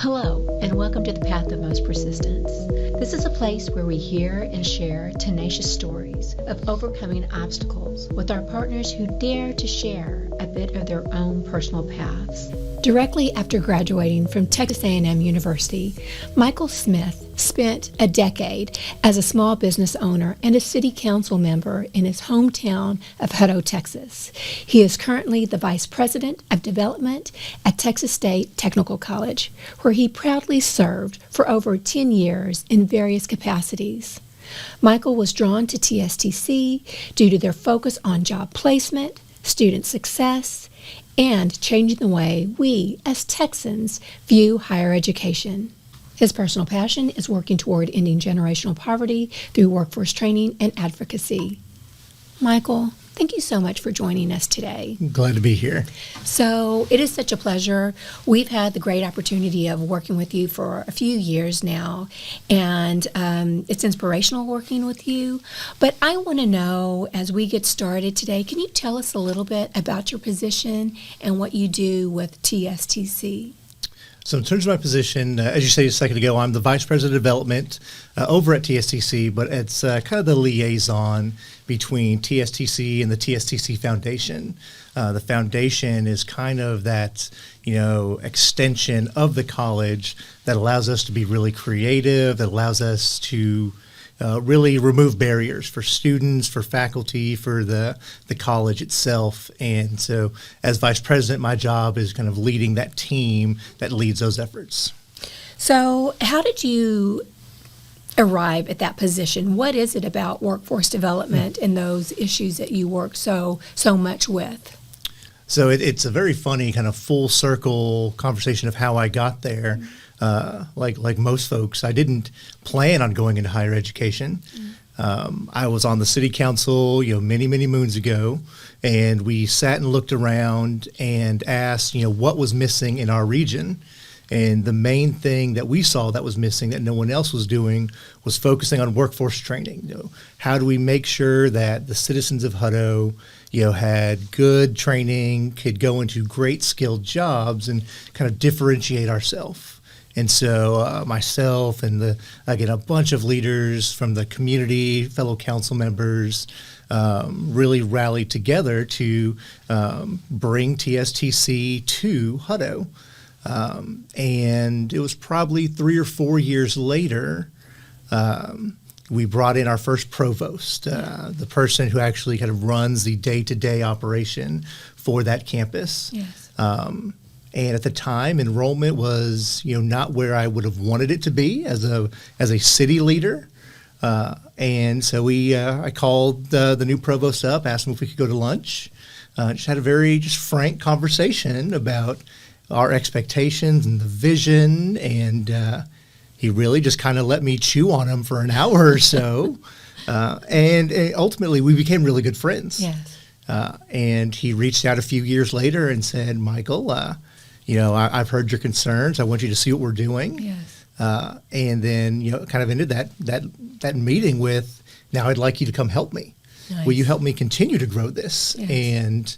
Hello, and welcome to the Path of Most Persistence. This is a place where we hear and share tenacious stories of overcoming obstacles with our partners who dare to share a bit of their own personal paths. Directly after graduating from Texas A&M University, Michael Smith spent a decade as a small business owner and a city council member in his hometown of Hutto, Texas. He is currently the Vice President of Development at Texas State Technical College, where he proudly served for over 10 years in various capacities. Michael was drawn to TSTC due to their focus on job placement, student success, and changing the way we, as Texans, view higher education. His personal passion is working toward ending generational poverty through workforce training and advocacy. Michael, thank you so much for joining us today. Glad to be here. So it is such a pleasure. We've had the great opportunity of working with you for a few years now, and it's inspirational working with you. But I want to know, as we get started today, can you tell us a little bit about your position and what you do with TSTC? So in terms of my position, as you said a second ago, I'm the Vice President of Development over at TSTC, but it's kind of the liaison between TSTC and the TSTC Foundation. The foundation is kind of that, extension of the college that allows us to be really creative, that allows us to really remove barriers for students, for faculty, for the college itself. And so as vice president, my job is kind of leading that team that leads those efforts. So how did you arrive at that position? What is it about workforce development and those issues that you work so much with? So it's a very funny kind of full circle conversation of how I got there. Like most folks, I didn't plan on going into higher education. I was on the city council, many moons ago, and we sat and looked around and asked, what was missing in our region. And the main thing that we saw that was missing that no one else was doing was focusing on workforce training. How do we make sure that the citizens of Hutto, had good training, could go into great skilled jobs and kind of differentiate ourselves? And so myself and a bunch of leaders from the community, fellow council members, really rallied together to bring TSTC to Hutto. And it was probably 3 or 4 years later, we brought in our first provost, the person who actually kind of runs the day-to-day operation for that campus. Yes. And at the time, enrollment was, not where I would have wanted it to be as a city leader. And so I called the new provost up, asked him if we could go to lunch. Just had a very frank conversation about our expectations and the vision. And he really just kind of let me chew on him for an hour or so. And ultimately, we became really good friends. Yes. And he reached out a few years later and said, Michael, I've heard your concerns. I want you to see what we're doing. Yes. And then, kind of ended that meeting with, now I'd like you to come help me. Nice. Will you help me continue to grow this? Yes. And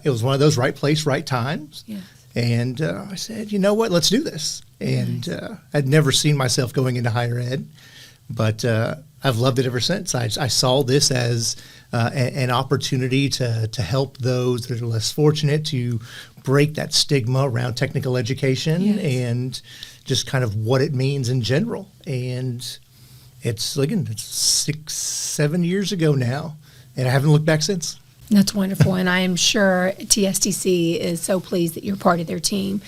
it was one of those right place, right times. Yes. And I said, you know what, let's do this. And Nice. I'd never seen myself going into higher ed, but I've loved it ever since. I saw this as an opportunity to help those that are less fortunate, to break that stigma around technical education. Yes. And just kind of what it means in general. And it's 6-7 years ago now, and I haven't looked back since. That's wonderful, and I am sure TSTC is so pleased that you're part of their team.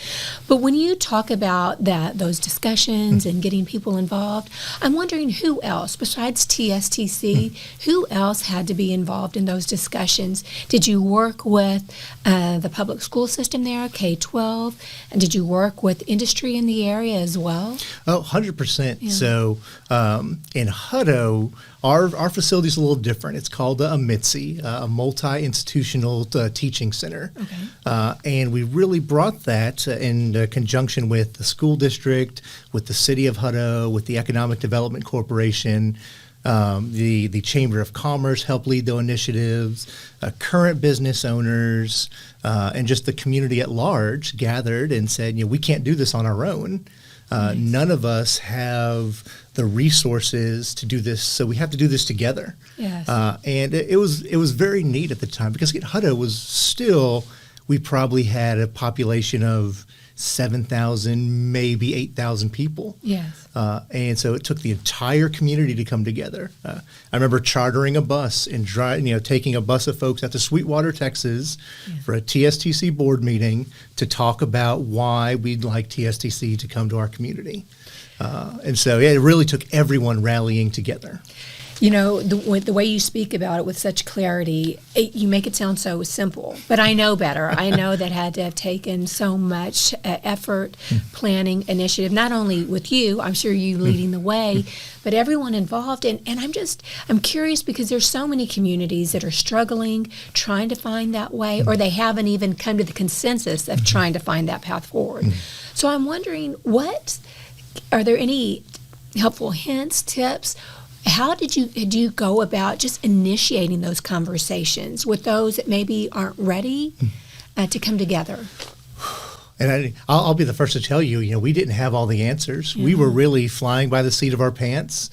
But when you talk about those discussions and getting people involved, I'm wondering who else, besides TSTC, who else had to be involved in those discussions? Did you work with the public school system there, K-12, and did you work with industry in the area as well? Oh, 100%. Yeah. So in Hutto, our facility is a little different. It's called a MITSI, a multi-institutional teaching center. Okay. And we really brought that in conjunction with the school district, with the city of Hutto, with the Economic Development Corporation, The Chamber of Commerce helped lead the initiatives. Current business owners and just the community at large gathered and said, we can't do this on our own. None of us have the resources to do this, so we have to do this together. Yes. And it was very neat at the time because Hutto was still, we probably had a population of 7,000, maybe 8,000 people. Yes. And so it took the entire community to come together. I remember chartering a bus and taking a bus of folks out to Sweetwater, Texas for a TSTC board meeting to talk about why we'd like TSTC to come to our community. And so it really took everyone rallying together. The way you speak about it with such clarity, you make it sound so simple. But I know better. I know that had to have taken so much effort, planning, initiative, not only with you, I'm sure you leading the way, but everyone involved. And I'm curious because there's so many communities that are struggling, trying to find that way, or they haven't even come to the consensus of trying to find that path forward. So I'm wondering, are there any helpful hints, tips? How did you go about just initiating those conversations with those that maybe aren't ready to come together? And I'll be the first to tell you, we didn't have all the answers. We were really flying by the seat of our pants.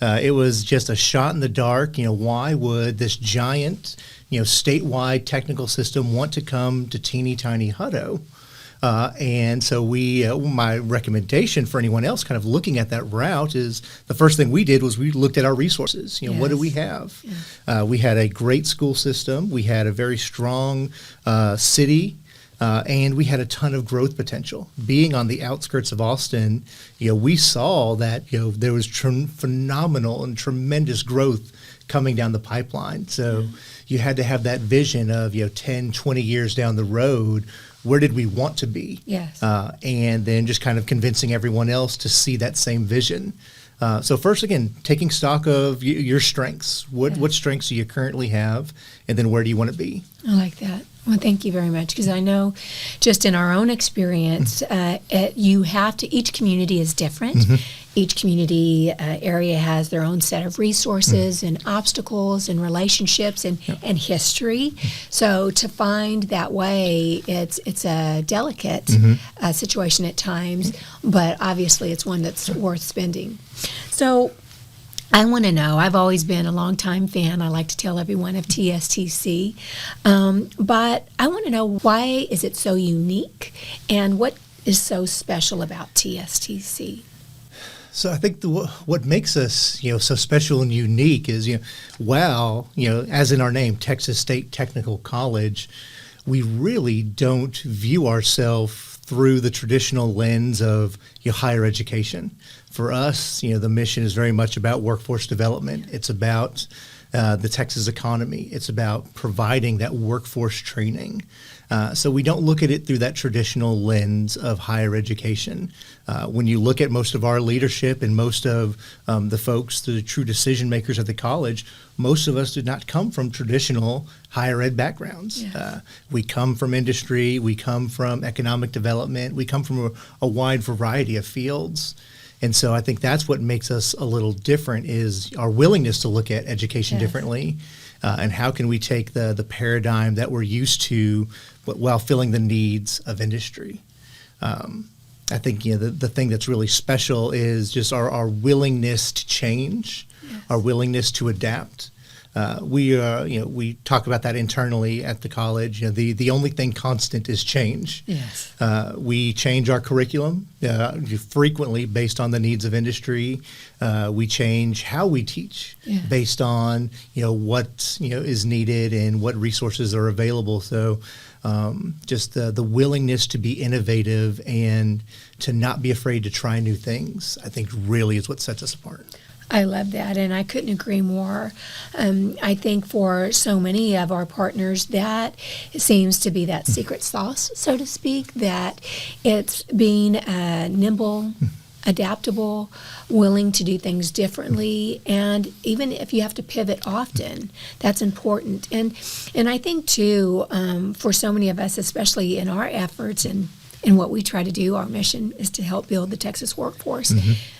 It was just a shot in the dark. Why would this giant, statewide technical system want to come to teeny tiny Hutto? And so my recommendation for anyone else kind of looking at that route is the first thing we did was we looked at our resources. What do we have? We had a great school system. We had a very strong city. And we had a ton of growth potential. Being on the outskirts of Austin, we saw that there was phenomenal and tremendous growth coming down the pipeline. So you had to have that vision of 10, 20 years down the road. Where did we want to be? Yes. And then just kind of convincing everyone else to see that same vision. So first, again, taking stock of your strengths. What strengths do you currently have? And then where do you want to be? I like that. Well, thank you very much, because I know just in our own experience, each community is different. Each community area has their own set of resources and obstacles and relationships and history. So to find that way, it's a delicate situation at times, but obviously it's one that's worth spending. So I want to know, I've always been a longtime fan, I like to tell everyone, of TSTC, but I want to know, why is it so unique, and what is so special about TSTC? So I think what makes us, so special and unique is, as in our name, Texas State Technical College, we really don't view ourselves through the traditional lens of higher education. For us, the mission is very much about workforce development. It's about the Texas economy. It's about providing that workforce training. So we don't look at it through that traditional lens of higher education. When you look at most of our leadership and most of the folks, the true decision makers at the college, most of us did not come from traditional higher ed backgrounds. Yes. We come from industry. We come from economic development. We come from a wide variety of fields. And so I think that's what makes us a little different, is our willingness to look at education differently, and how can we take the paradigm that we're used to, but while filling the needs of industry. I think the thing that's really special is just our willingness to change, our willingness to adapt. We talk about that internally at the college. The only thing constant is change. Yes. We change our curriculum frequently based on the needs of industry. We change how we teach based on what is needed and what resources are available. So just the willingness to be innovative and to not be afraid to try new things, I think really is what sets us apart. I love that, and I couldn't agree more. I think for so many of our partners, that seems to be that secret sauce, so to speak, that it's being nimble, adaptable, willing to do things differently, and even if you have to pivot often, that's important. And I think, too, for so many of us, especially in our efforts in And what we try to do, our mission, is to help build the Texas workforce.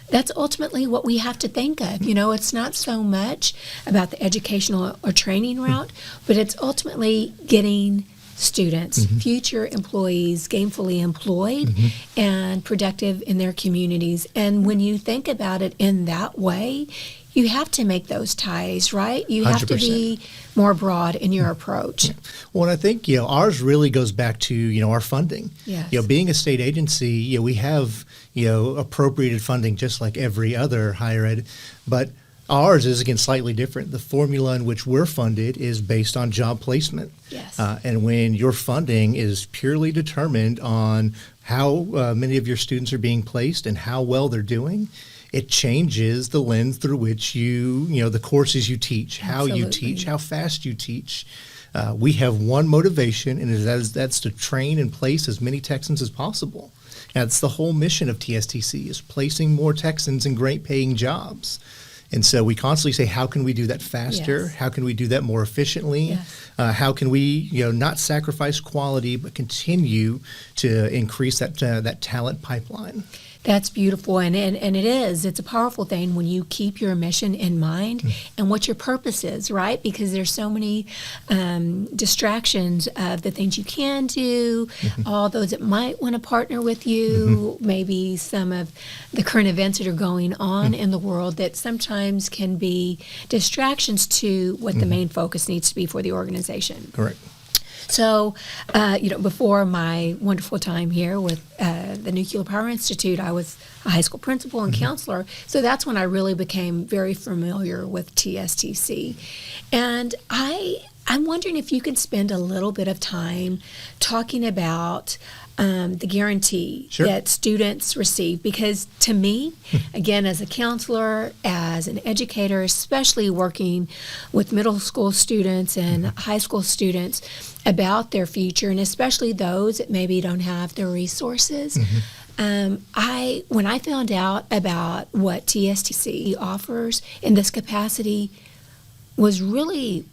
That's ultimately what we have to think of. You know, it's not so much about the educational or training route, but it's ultimately getting students, future employees, gainfully employed and productive in their communities. And when you think about it in that way, you have to make those ties, right? You have 100%. to be more broad in your approach. Well, and I think, ours really goes back to, our funding. Yes. Being a state agency, we have, appropriated funding just like every other higher ed, but ours is, again, slightly different. The formula in which we're funded is based on job placement. Yes. And when your funding is purely determined on how many of your students are being placed and how well they're doing, it changes the lens through which the courses you teach, how you teach, how fast you teach. We have one motivation, and that's to train and place as many Texans as possible. That's the whole mission of TSTC, is placing more Texans in great paying jobs. And so we constantly say, how can we do that faster? Yes. How can we do that more efficiently? Yes. How can we, not sacrifice quality, but continue to increase that talent pipeline? That's beautiful, and it is. It's a powerful thing when you keep your mission in mind and what your purpose is, right? Because there's so many distractions of the things you can do, all those that might want to partner with you, maybe some of the current events that are going on in the world that sometimes can be distractions to what the main focus needs to be for the organization. Correct. So, before my wonderful time here with the Nuclear Power Institute, I was a high school principal and counselor. So that's when I really became very familiar with TSTC. And I'm wondering if you could spend a little bit of time talking about the guarantee that students receive, because to me, again, as a counselor, as an educator, especially working with middle school students and high school students about their future, and especially those that maybe don't have the resources, when I found out about what TSTC offers in this capacity was really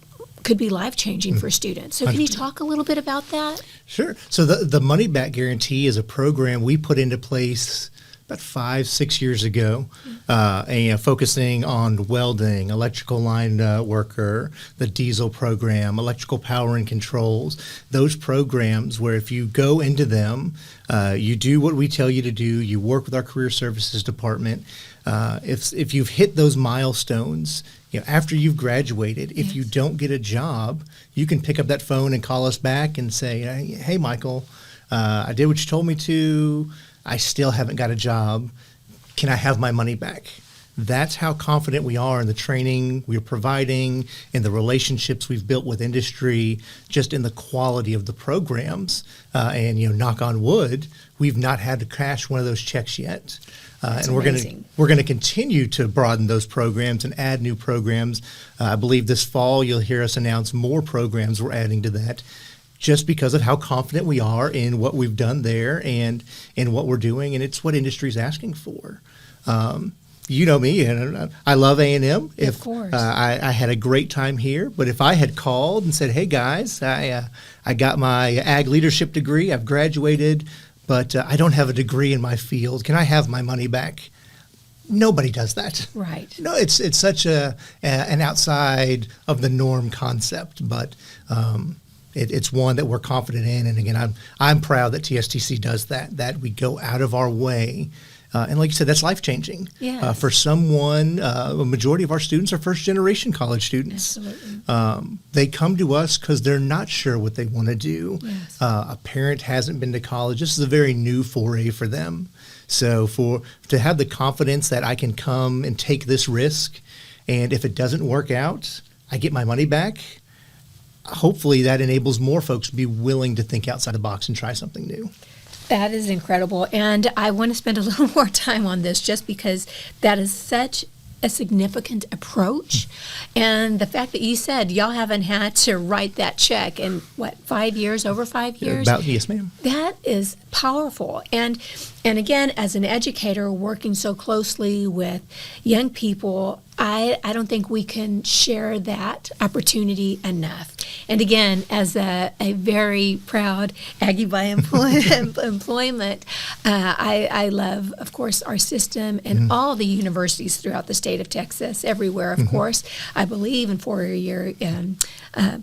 could be life-changing for students. So can you talk a little bit about that? Sure. So the money back guarantee is a program we put into place about 5-6 years ago, and focusing on welding, electrical line worker, the diesel program, electrical power and controls, those programs where if you go into them, you do what we tell you to do, you work with our career services department. If you've hit those milestones, after you've graduated, if you don't get a job, you can pick up that phone and call us back and say, hey, Michael, I did what you told me to. I still haven't got a job. Can I have my money back? That's how confident we are in the training we're providing, in the relationships we've built with industry, just in the quality of the programs. And knock on wood, we've not had to cash one of those checks yet. And we're going to continue to broaden those programs and add new programs. I believe this fall you'll hear us announce more programs we're adding to that, just because of how confident we are in what we've done there and in what we're doing, and it's what industry's asking for. You know me, and I love A&M. Of course. I had a great time here, but if I had called and said, hey guys, I got my ag leadership degree, I've graduated, but I don't have a degree in my field, can I have my money back? Nobody does that. Right. No, it's such an outside of the norm concept, but it's one that we're confident in. And again, I'm proud that TSTC does that we go out of our way. And like you said, that's life-changing. Yes. For someone, a majority of our students are first-generation college students. Absolutely. They come to us because they're not sure what they want to do. Yes. A parent hasn't been to college. This is a very new foray for them. So to have the confidence that I can come and take this risk, and if it doesn't work out, I get my money back, hopefully that enables more folks to be willing to think outside the box and try something new. That is incredible. And I want to spend a little more time on this just because that is such a significant approach. And the fact that you said y'all haven't had to write that check in, 5 years, over 5 years? Yes, ma'am. That is powerful. And And again, as an educator working so closely with young people, I don't think we can share that opportunity enough. And again, as a very proud Aggie by employment, I love, of course, our system and all the universities throughout the state of Texas, everywhere, of course. I believe in four-year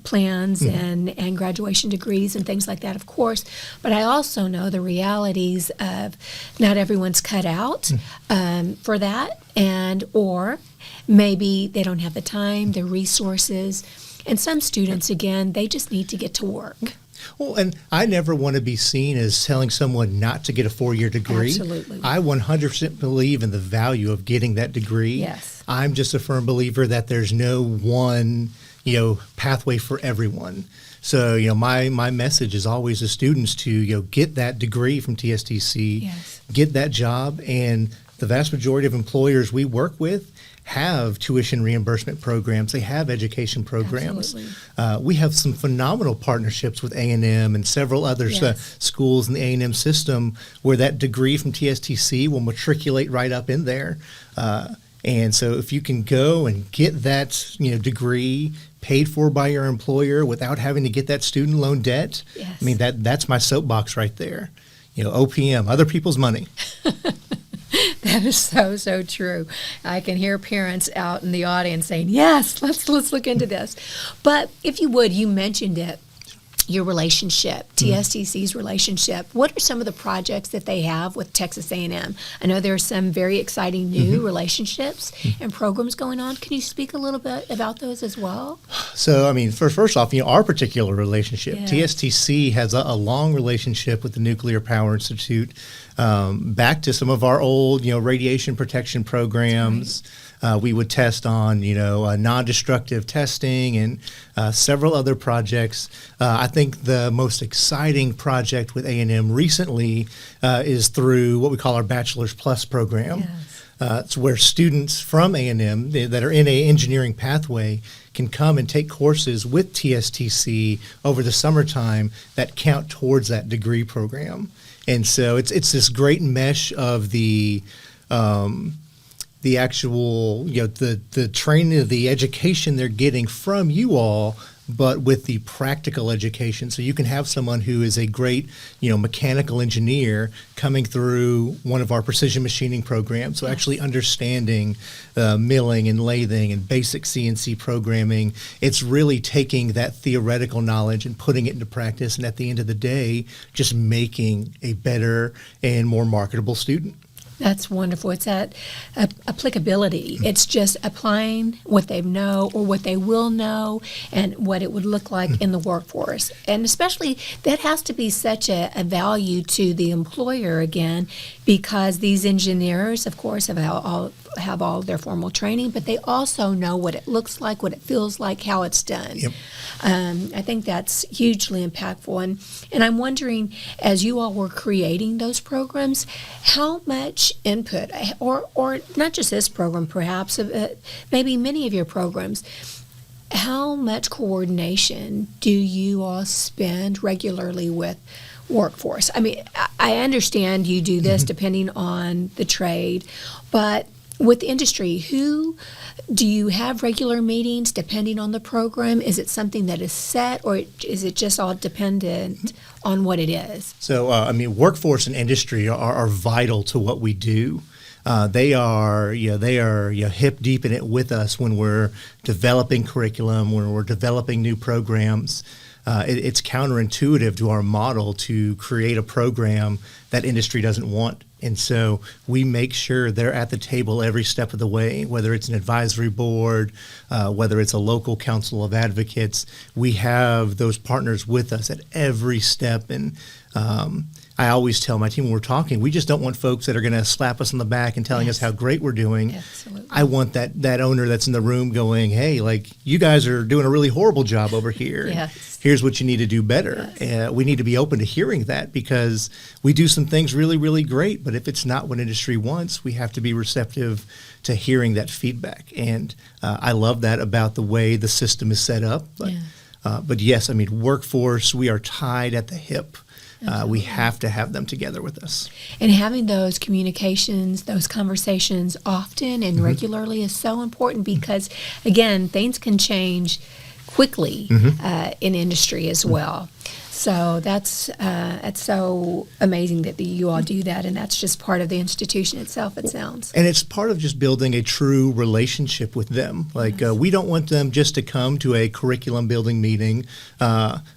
plans and graduation degrees and things like that, of course. But I also know the realities of not everyone's cut out for that, or maybe they don't have the time, the resources, and some students, again, they just need to get to work. Well, and I never want to be seen as telling someone not to get a four-year degree. Absolutely. I 100% believe in the value of getting that degree. Yes. I'm just a firm believer that there's no one, pathway for everyone. So, my message is always to students to, get that degree from TSTC, Yes. get that job, and the vast majority of employers we work with have tuition reimbursement programs. They have education programs. We have some phenomenal partnerships with A&M and several other schools in the A&M system where that degree from TSTC will matriculate right up in there. And so if you can go and get that degree paid for by your employer without having to get that student loan debt, Yes. I mean, that's my soapbox right there. OPM, other people's money. That is so true. I can hear parents out in the audience saying, yes, let's look into this. But if you would, you mentioned it, your relationship, TSTC's relationship. What are some of the projects that they have with Texas A&M? I know there are some very exciting new relationships and programs going on. Can you speak a little bit about those as well? So, I mean, first off, our particular relationship, Yes. TSTC has a long relationship with the Nuclear Power Institute, back to some of our old, radiation protection programs. We would test on, non-destructive testing and several other projects. I think the most exciting project with A&M recently is through what we call our Bachelor's Plus program. Yes. It's where students from A&M that are in an engineering pathway can come and take courses with TSTC over the summertime that count towards that degree program. And so it's this great mesh of the actual, the training, the education they're getting from you all, but with the practical education. So you can have someone who is a great, mechanical engineer coming through one of our precision machining programs. So actually understanding milling and lathing and basic CNC programming. It's really taking that theoretical knowledge and putting it into practice. And at the end of the day, just making a better and more marketable student. That's wonderful. It's that applicability. It's just applying what they know or what they will know and what it would look like in the workforce. And especially that has to be such a value to the employer, again, because these engineers, of course, have all their formal training, but they also know what it looks like, what it feels like, how it's done. Yep. I think that's hugely impactful. And I'm wondering, as you all were creating those programs, how much input, or not just this program perhaps, maybe many of your programs, how much coordination do you all spend regularly with workforce? I mean, I understand you do this depending on the trade, but with industry, who do you have regular meetings depending on the program? Is it something that is set, or is it just all dependent on what it is? So, workforce and industry are vital to what we do. They are hip deep in it with us when we're developing curriculum, when we're developing new programs. It's counterintuitive to our model to create a program that industry doesn't want. And so we make sure they're at the table every step of the way, whether it's an advisory board, whether it's a local council of advocates. We have those partners with us at every step. And I always tell my team when we're talking, we just don't want folks that are going to slap us on the back and telling us how great we're doing. Absolutely. I want that owner that's in the room going, hey, you guys are doing a really horrible job over here. Yes. Here's what you need to do better. Yes. We need to be open to hearing that, because we do some things really, really great, but if it's not what industry wants, we have to be receptive to hearing that feedback. And I love that about the way the system is set up. But yes, workforce, we are tied at the hip. We have to have them together with us. And having those communications, those conversations often and regularly is so important because, again, things can change quickly in industry as well. So that's so amazing that you all do that, and that's just part of the institution itself, it sounds. And it's part of just building a true relationship with them. Like, we don't want them just to come to a curriculum building meeting.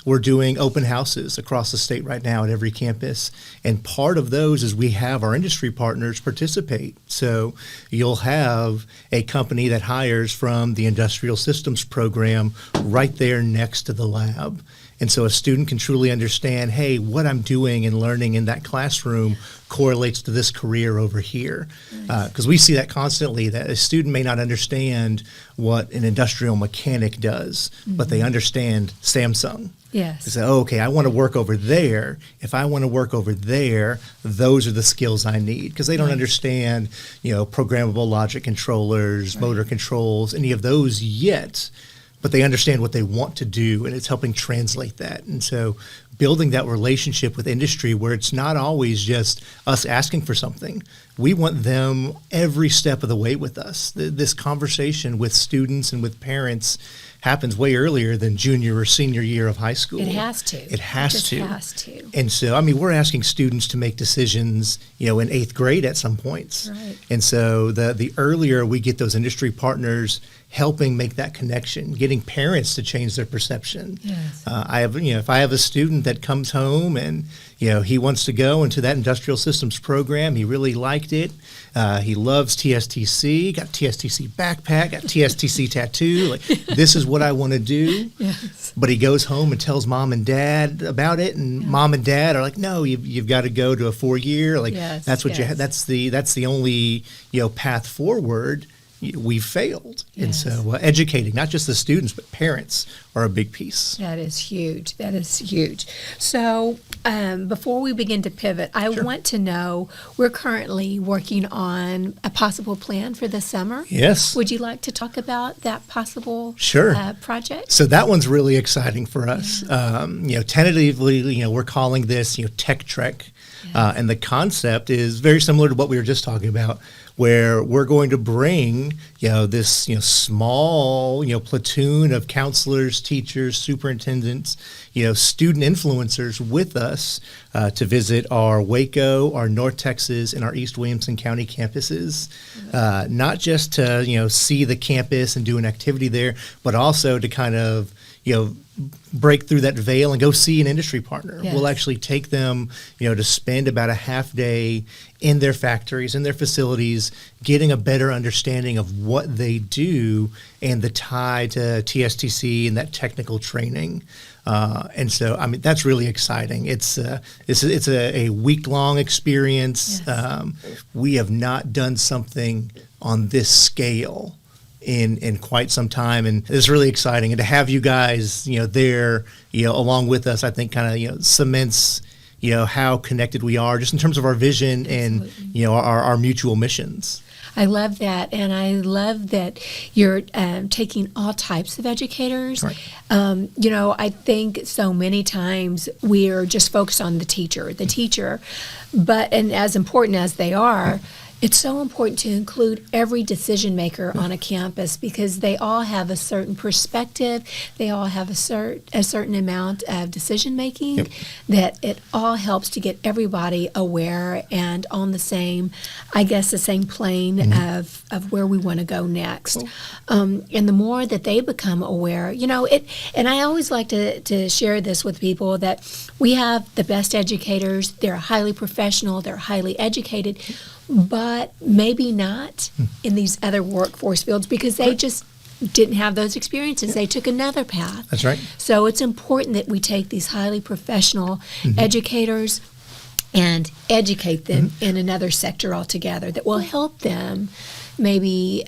We're doing open houses across the state right now at every campus, and part of those is we have our industry partners participate. So you'll have a company that hires from the industrial systems program right there next to the lab. And so a student can truly understand, hey, what I'm doing and learning in that classroom correlates to this career over here. Because we see that constantly, that a student may not understand what an industrial mechanic does, but they understand Samsung. Yes. They say, oh, okay, I want to work over there. If I want to work over there, those are the skills I need. Because they don't understand, programmable logic controllers, motor controls, any of those yet. But they understand what they want to do, and it's helping translate that. And so building that relationship with industry where it's not always just us asking for something. We want them every step of the way with us. This conversation with students and with parents happens way earlier than junior or senior year of high school. It has to. It has to. It has to. And so, we're asking students to make decisions, in 8th grade at some points. Right. And so the earlier we get those industry partners helping make that connection, getting parents to change their perception. Yes. If I have a student that comes home and, he wants to go into that industrial systems program, he really liked it. He loves TSTC, got TSTC backpack, got TSTC tattoo. Like, this is what I want to do. Yes. But he goes home and tells mom and dad about it, and mom and dad are like, no, you've got to go to a 4-year. Like, that's what that's the only, path forward. We've failed. Yes. And so educating, not just the students, but parents are a big piece. That is huge. That is huge. So before we begin to pivot, I want to know, we're currently working on a possible plan for the summer. Yes. Would you like to talk about that possible project? So that one's really exciting for us. Tentatively, we're calling this, Tech Trek. And the concept is very similar to what we were just talking about, where we're going to bring, this, small, platoon of counselors, teachers, superintendents, student influencers with us to visit our Waco, our North Texas, and our East Williamson County campuses, not just to, see the campus and do an activity there, but also to kind of, break through that veil and go see an industry partner. Yes. We'll actually take them, to spend about a half day in their factories, in their facilities, getting a better understanding of what they do and the tie to TSTC and that technical training. And so, that's really exciting. It's a week-long experience. Yes. We have not done something on this scale in quite some time, and it's really exciting. And to have you guys, there, along with us, I think kind of, cements, how connected we are just in terms of our vision and, our mutual missions. I love that, and I love that you're taking all types of educators. Right. I think so many times we're just focused on the teacher, but as important as they are, it's so important to include every decision maker on a campus because they all have a certain perspective. They all have a certain amount of decision making that it all helps to get everybody aware and on the same plane of where we want to go next. And the more that they become aware, and I always like to share this with people that we have the best educators. They're highly professional. They're highly educated. But maybe not in these other workforce fields because they just didn't have those experiences. They took another path. That's right. So it's important that we take these highly professional educators and educate them in another sector altogether that will help them maybe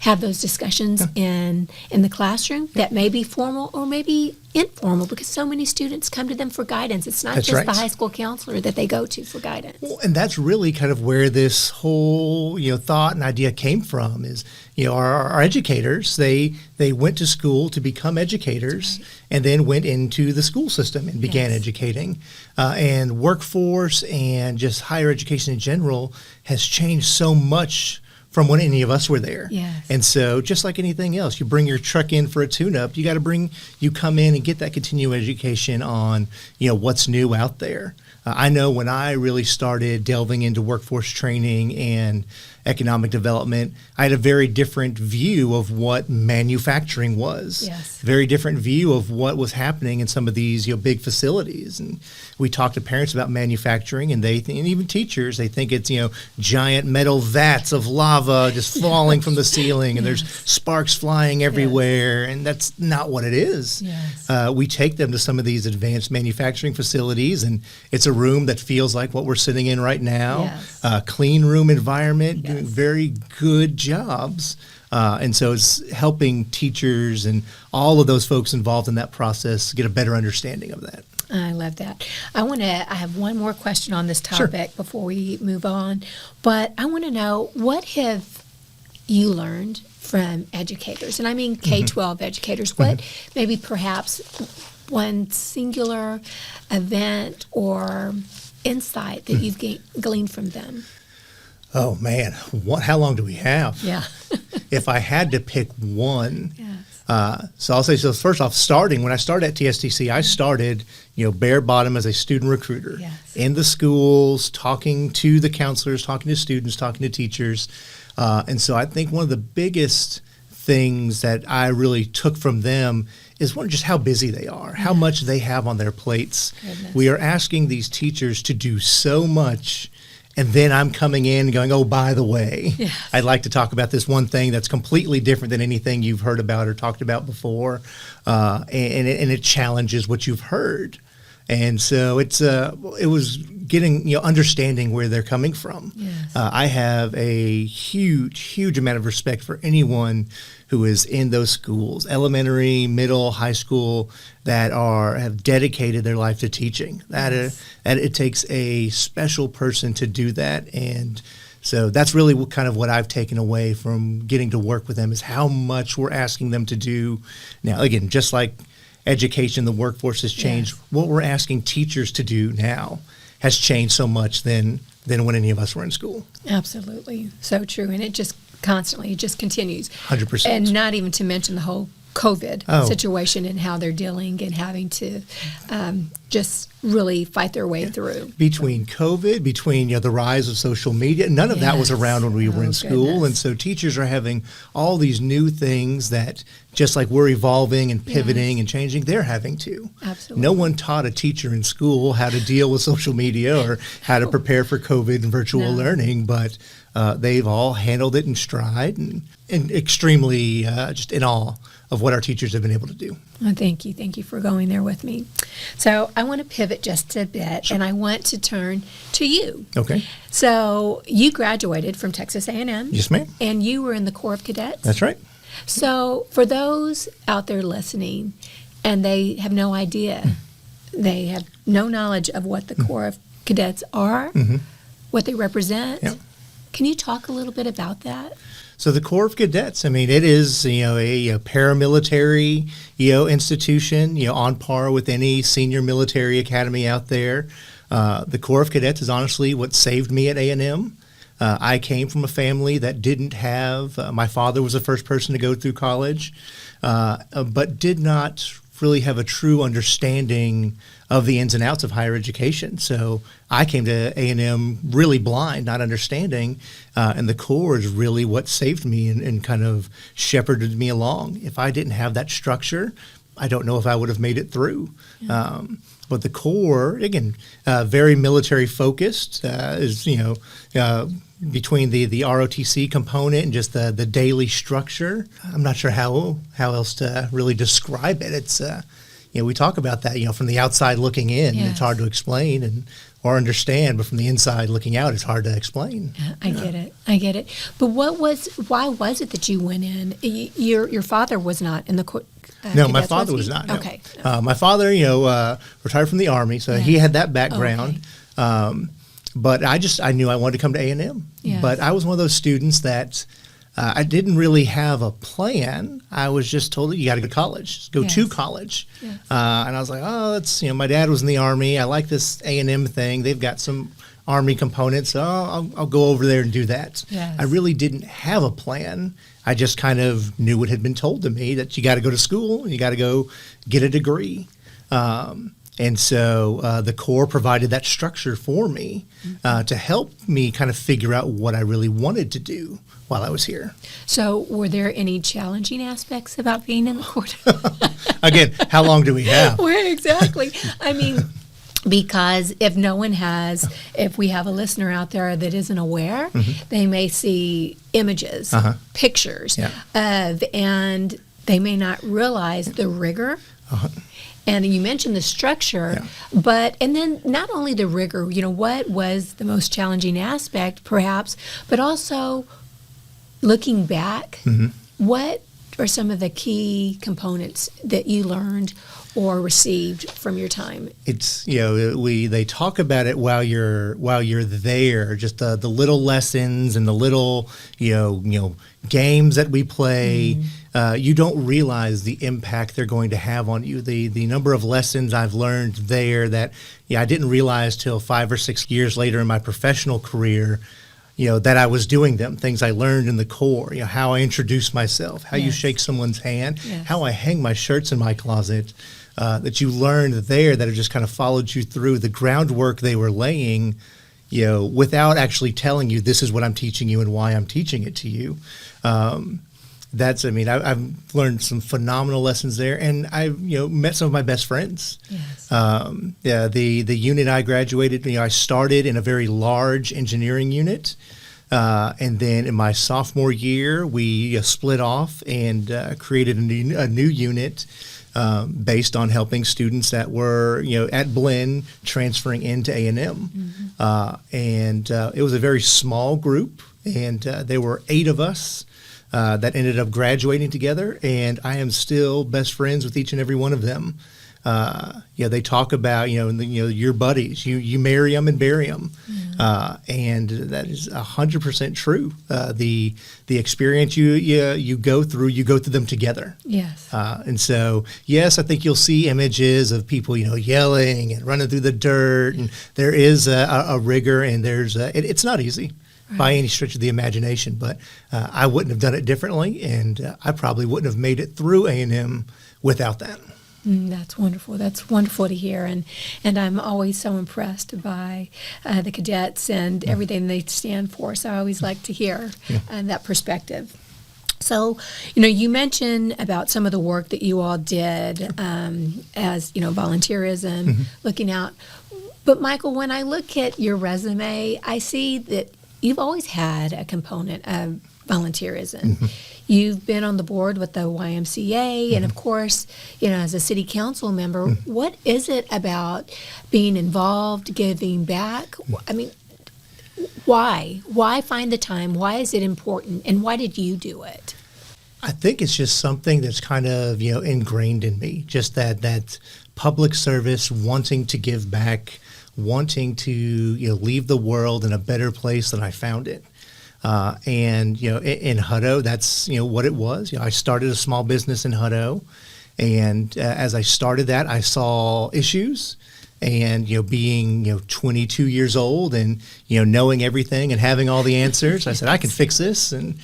have those discussions in the classroom that may be formal or maybe informal, because so many students come to them for guidance. It's not That's just right. the high school counselor that they go to for guidance. Well, and that's really kind of where this whole, thought and idea came from is, our educators, they went to school to become educators and then went into the school system and began educating. And workforce and just higher education in general has changed so much from when any of us were there. Yes. And so just like anything else, you bring your truck in for a tune-up, you come in and get that continuing education on, what's new out there. I know when I really started delving into workforce training and economic development, I had a very different view of what manufacturing was. Yes. Very different view of what was happening in some of these big facilities. And we talk to parents about manufacturing, and and even teachers, they think it's giant metal vats of lava just falling from the ceiling, and there's sparks flying everywhere, and that's not what it is. Yes. We take them to some of these advanced manufacturing facilities, and it's a room that feels like what we're sitting in right now. Yes. Clean room environment, doing very good jobs. And so it's helping teachers and all of those folks involved in that process get a better understanding of that. I love that. I have one more question on this topic before we move on, but I want to know, what have you learned from educators? And I mean K-12 educators. What maybe perhaps one singular event or insight that you've gleaned from them? Oh, man. How long do we have? Yeah. If I had to pick one, Yes. so I'll say, so first off, when I started at TSTC, I started, bare bottom as a student recruiter. Yes. In the schools, talking to the counselors, talking to students, talking to teachers. And so I think one of the biggest things that I really took from them is just how busy they are, how much they have on their plates. Goodness. We are asking these teachers to do so much. And then I'm coming in and going, oh, by the way, I'd like to talk about this one thing that's completely different than anything you've heard about or talked about before. And it challenges what you've heard. And so it was getting, understanding where they're coming from. Yes. I have a huge amount of respect for anyone who is in those schools, elementary, middle, high school, that have dedicated their life to teaching. That it takes a special person to do that. And so that's really kind of what I've taken away from getting to work with them, is how much we're asking them to do. Now, again, just like education, the workforce has changed. Yes. What we're asking teachers to do now has changed so much than when any of us were in school. Absolutely. So true. And it just continues. 100%. And not even to mention the whole COVID situation and how they're dealing and having to just really fight their way through. Between COVID, between the rise of social media, none of that was around when we were in school. Goodness. And so teachers are having all these new things that, just like we're evolving and pivoting and changing, they're having to. Absolutely. No one taught a teacher in school how to deal with social media or how to prepare for COVID and virtual learning, but they've all handled it in stride and extremely just in awe of what our teachers have been able to do. Well, thank you. Thank you for going there with me. So I want to pivot just a bit, and I want to turn to you. Okay. So you graduated from Texas A&M. Yes, ma'am. And you were in the Corps of Cadets. That's right. So for those out there listening, and they have no idea, they have no knowledge of what the Corps of Cadets are, what they represent, can you talk a little bit about that? So the Corps of Cadets, I mean, it is, a paramilitary, institution, on par with any senior military academy out there. The Corps of Cadets is honestly what saved me at A&M. I came from a family that didn't have, my father was the first person to go through college, but did not really have a true understanding of the ins and outs of higher education. So I came to A&M really blind, not understanding, and the Corps is really what saved me and kind of shepherded me along. If I didn't have that structure, I don't know if I would have made it through. But the Corps, again, very military focused, is, between the ROTC component and just the daily structure. I'm not sure how else to really describe it. It's, we talk about that, from the outside looking in. Yes. It's hard to explain. And or understand, but from the inside looking out, it's hard to explain. I get it. But why was it that you went in? Your father was not in the court. No, my father was not. No. Okay. My father, retired from the Army, so he had that background. Okay. But I knew I wanted to come to A&M. Yes. But I was one of those students that I didn't really have a plan. I was just told that you got to go to college, to college. Yes. And I was like, oh, that's, my dad was in the Army. I like this A&M thing. They've got some Army components, so I'll go over there and do that. Yes. I really didn't have a plan. I just kind of knew what had been told to me, that you got to go to school, you got to go get a degree. And so the Corps provided that structure for me to help me kind of figure out what I really wanted to do while I was here. So were there any challenging aspects about being in the Corps? Again, how long do we have? Well, exactly. I mean, because if we have a listener out there that isn't aware, they may see images, pictures and they may not realize the rigor. And you mentioned the structure, and then not only the rigor, what was the most challenging aspect perhaps, but also looking back, what are some of the key components that you learned or received from your time? It's, they talk about it while you're there, just the little lessons and the little, games that we play. You don't realize the impact they're going to have on you. The number of lessons I've learned there that I didn't realize till 5 or 6 years later in my professional career, that I was doing them. Things I learned in the Corps, how I introduce myself, how you shake someone's hand, how I hang my shirts in my closet, that you learned there that have just kind of followed you through the groundwork they were laying, without actually telling you this is what I'm teaching you and why I'm teaching it to you. I've learned some phenomenal lessons there, and I've met some of my best friends. Yes. The unit I graduated, I started in a very large engineering unit, and then in my sophomore year we split off and created a new unit based on helping students that were at Blinn transferring into A&M, and it was a very small group, and there were 8 of us. That ended up graduating together, and I am still best friends with each and every one of them. They talk about your buddies. You marry them and bury them, and that is 100% true. The experience you go through them together. Yes. And so yes, I think you'll see images of people yelling and running through the dirt, and there is a rigor, and it's not easy. By any stretch of the imagination, but I wouldn't have done it differently, and I probably wouldn't have made it through A&M without that. That's wonderful. That's wonderful to hear, and I'm always so impressed by the cadets and everything they stand for, so I always like to hear that perspective. So, you mentioned about some of the work that you all did as, volunteerism, looking out. But, Michael, when I look at your resume, I see that you've always had a component of volunteerism. You've been on the board with the YMCA, and of course, as a city council member, what is it about being involved, giving back? I mean, why? Why find the time? Why is it important? And why did you do it? I think it's just something that's kind of, ingrained in me, just that public service, wanting to give back, wanting to leave the world in a better place than I found it, and in Hutto, that's what it was. I started a small business in Hutto, and as I started that, I saw issues, and being 22 years old and knowing everything and having all the answers, I said I can fix this, and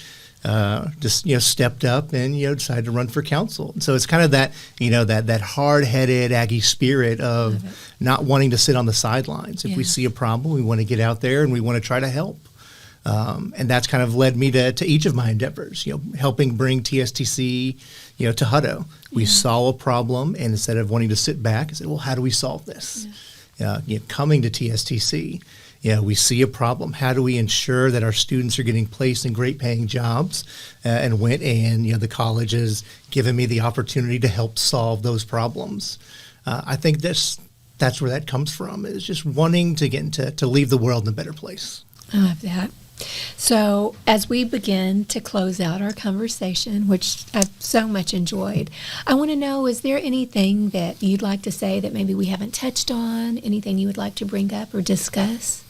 just stepped up and decided to run for council. And so it's kind of that that hard-headed Aggie spirit of not wanting to sit on the sidelines. If we see a problem, we want to get out there and we want to try to help. And that's kind of led me to each of my endeavors. Helping bring TSTC to Hutto. We saw a problem, and instead of wanting to sit back and say, well, how do we solve this? Coming to TSTC. We see a problem. How do we ensure that our students are getting placed in great paying jobs? And went and, the college has given me the opportunity to help solve those problems. I think that's that's where that comes from, is just wanting to get to leave the world in a better place. I love that. So as we begin to close out our conversation, which I've so much enjoyed, I want to know, is there anything that you'd like to say that maybe we haven't touched on, anything you would like to bring up or discuss?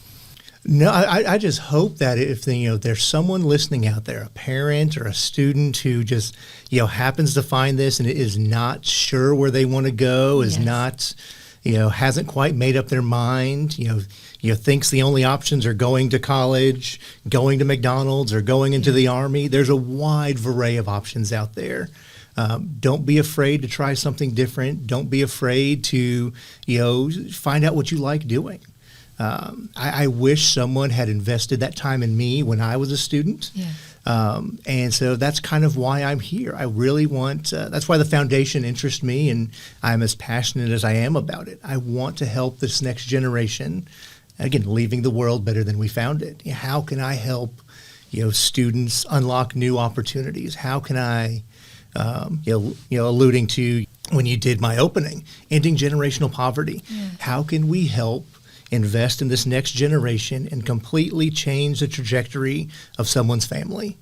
No, I just hope that if there's someone listening out there, a parent or a student who just happens to find this and is not sure where they want to go, is not hasn't quite made up their mind, thinks the only options are going to college, going to McDonald's, or going into the Army. There's a wide array of options out there. Don't be afraid to try something different. Don't be afraid to, find out what you like doing. I wish someone had invested that time in me when I was a student. Yeah. And so that's kind of why I'm here. I really want, that's why the foundation interests me, and I'm as passionate as I am about it. I want to help this next generation, again, leaving the world better than we found it. How can I help, students unlock new opportunities? How can I, alluding to when you did my opening, ending generational poverty. Yeah. How can we help invest in this next generation and completely change the trajectory of someone's family?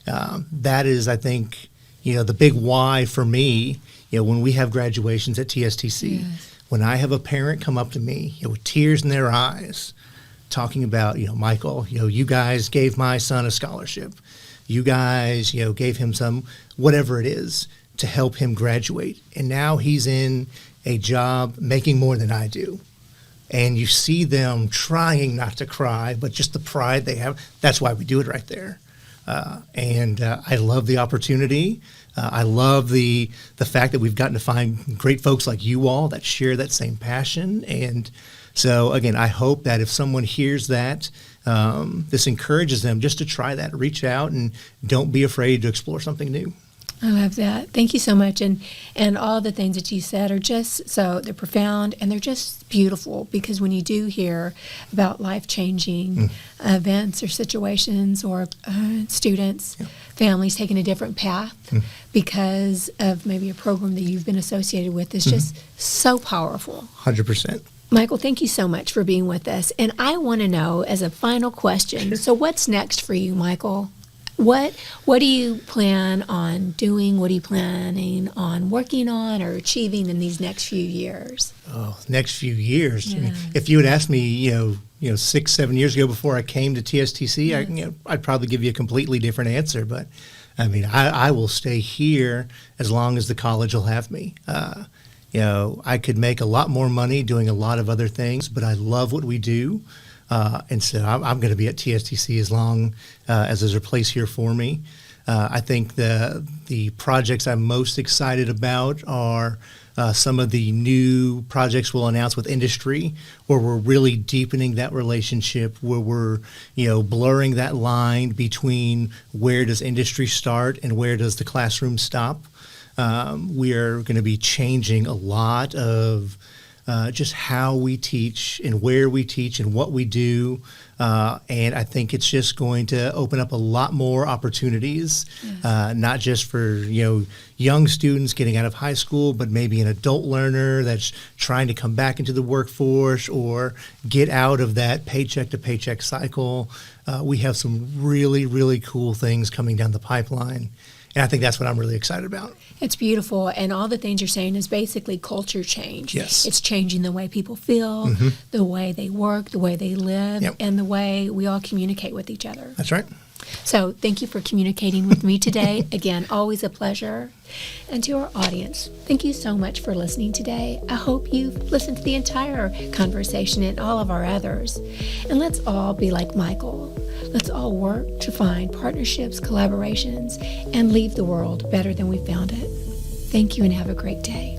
That is, I think, the big why for me, when we have graduations at TSTC, yes. When I have a parent come up to me with tears in their eyes talking about, Michael, you guys gave my son a scholarship. You guys, gave him some, whatever it is, to help him graduate. And now he's in a job making more than I do. And you see them trying not to cry, but just the pride they have. That's why we do it right there. And I love the opportunity. I love the fact that we've gotten to find great folks like you all that share that same passion. And so, again, I hope that if someone hears that, this encourages them just to try that, reach out, and don't be afraid to explore something new. I love that. Thank you so much. And all the things that you said are just they're profound, and they're just beautiful, because when you do hear about life-changing events or situations or students, families taking a different path because of maybe a program that you've been associated with, is just so powerful. 100%. Michael, thank you so much for being with us. And I want to know, as a final question, so what's next for you, Michael? What do you plan on doing? What are you planning on working on or achieving in these next few years? Oh, next few years. Yeah. I mean, if you had asked me, 6-7 years ago before I came to TSTC, I'd probably give you a completely different answer. But I mean, I will stay here as long as the college will have me. I could make a lot more money doing a lot of other things, but I love what we do. And so I'm going to be at TSTC as long as there's a place here for me. I think the projects I'm most excited about are some of the new projects we'll announce with industry, where we're really deepening that relationship, where we're blurring that line between where does industry start and where does the classroom stop. We are going to be changing a lot of just how we teach and where we teach and what we do. And I think it's just going to open up a lot more opportunities, not just for, young students getting out of high school, but maybe an adult learner that's trying to come back into the workforce or get out of that paycheck to paycheck cycle. We have some really, really cool things coming down the pipeline. And I think that's what I'm really excited about. It's beautiful. And all the things you're saying is basically culture change. Yes. It's changing the way people feel, the way they work, the way they live, and the way we all communicate with each other. That's right. So thank you for communicating with me today. Again, always a pleasure. And to our audience, thank you so much for listening today. I hope you've listened to the entire conversation and all of our others. And let's all be like Michael. Let's all work to find partnerships, collaborations, and leave the world better than we found it. Thank you and have a great day.